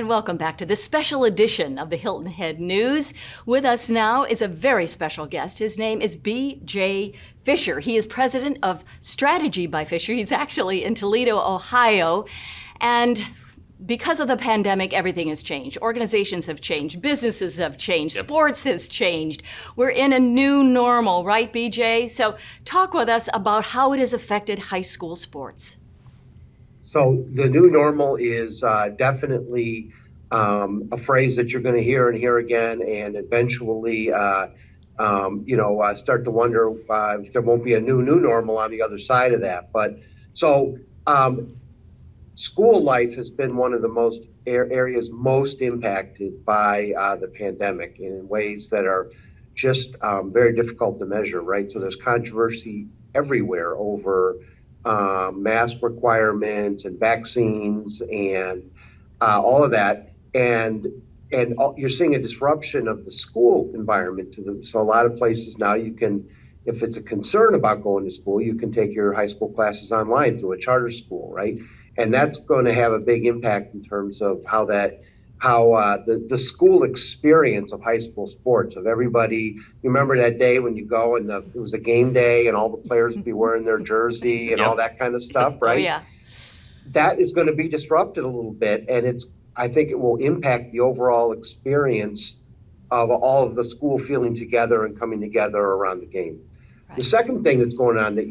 And welcome back to this special edition of the Hilton Head News. With us now is a very special guest. His name is B.J. Fischer. He is president of Strategy by Fischer. He's actually in Toledo, Ohio. And because of the pandemic, everything has changed. Organizations have changed. Businesses have changed. Yep. Sports has changed. We're in a new normal, right, B.J.? So talk with us about how it has affected high school sports. So the new normal is definitely a phrase that you're going to hear and hear again, and eventually, start to wonder if there won't be a new normal on the other side of that. But so school life has been one of the most areas most impacted by the pandemic in ways that are just very difficult to measure, right? So there's controversy everywhere over mask requirements and vaccines and all of that, and you're seeing a disruption of the school environment so a lot of places now you can, if it's a concern about going to school, you can take your high school classes online through a charter school, right? And that's going to have a big impact in terms of how the school experience of high school sports, of everybody. You remember that day when you go and it was a game day and all the players would be wearing their jersey and Yep. all that kind of stuff, right? Oh, yeah. That is going to be disrupted a little bit, and I think it will impact the overall experience of all of the school feeling together and coming together around the game. Right. The second thing that's going on that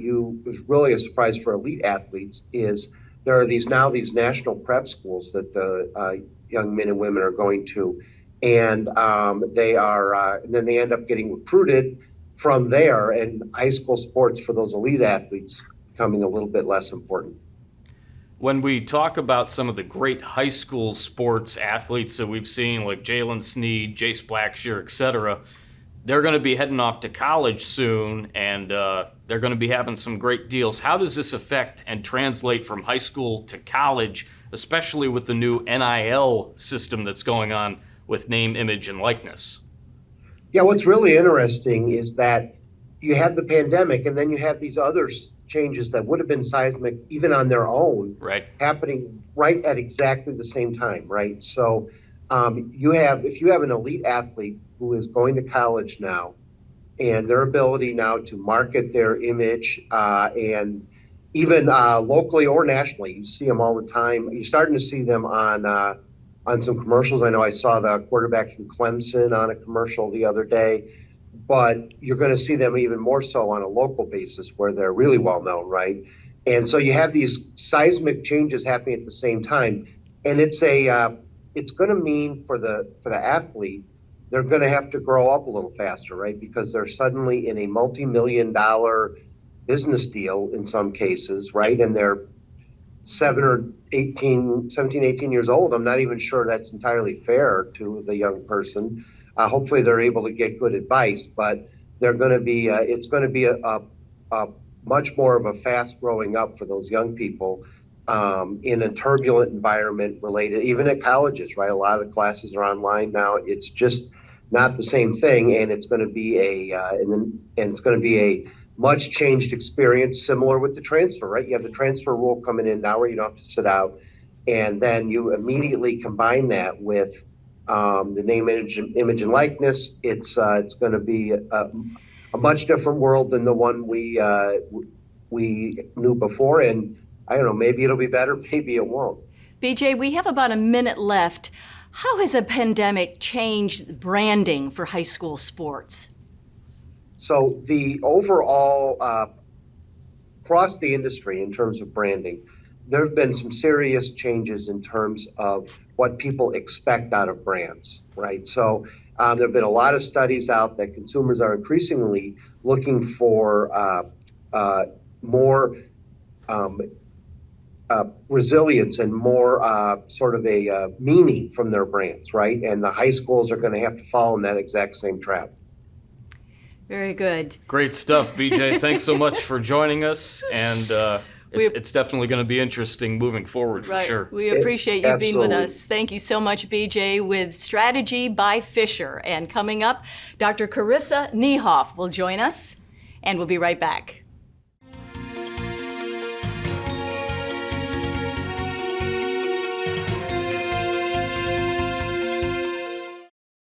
was really a surprise for elite athletes is there are these national prep schools that the young men and women are going to, and and then they end up getting recruited from there, and high school sports for those elite athletes becoming a little bit less important. When we talk about some of the great high school sports athletes that we've seen, like Jalen Sneed, Jace Blackshear, etc., they're going to be heading off to college soon, and they're going to be having some great deals. How does this affect and translate from high school to college, especially with the new NIL system that's going on with name, image, and likeness? Yeah, what's really interesting is that you have the pandemic, and then you have these other changes that would have been seismic even on their own, Right. happening right at exactly the same time, right? So if you have an elite athlete who is going to college now, and their ability now to market their image, and even locally or nationally, you see them all the time. You're starting to see them on some commercials. I know I saw the quarterback from Clemson on a commercial the other day, but you're going to see them even more so on a local basis where they're really well known, right? And so you have these seismic changes happening at the same time, and it's going to mean for the athlete, they're going to have to grow up a little faster, right? Because they're suddenly in a multi-million-dollar business deal in some cases, right? And they're 17, 18 years old. I'm not even sure that's entirely fair to the young person. Hopefully they're able to get good advice, but they're going to be, it's going to be a much more of a fast growing up for those young people in a turbulent environment related, even at colleges, right? A lot of the classes are online now. It's just not the same thing, and it's going to be a much changed experience, similar with the transfer, right? You have the transfer rule coming in now where you don't have to sit out, and then you immediately combine that with the name, image, and likeness. It's going to be a much different world than the one we knew before, and I don't know, maybe it'll be better, maybe it won't. BJ, we have about a minute left. How has a pandemic changed branding for high school sports? So the overall, across the industry in terms of branding, there have been some serious changes in terms of what people expect out of brands, right? So there have been a lot of studies out that consumers are increasingly looking for more resilience and more sort of a meaning from their brands, right? And the high schools are going to have to follow in that exact same trap. Very good. Great stuff, BJ. Thanks so much for joining us, and it's definitely going to be interesting moving forward for sure. We appreciate you being with Absolutely. us. Thank you so much, BJ, with Strategy by Fischer. And coming up, Dr. Carissa Niehoff will join us, and we'll be right back.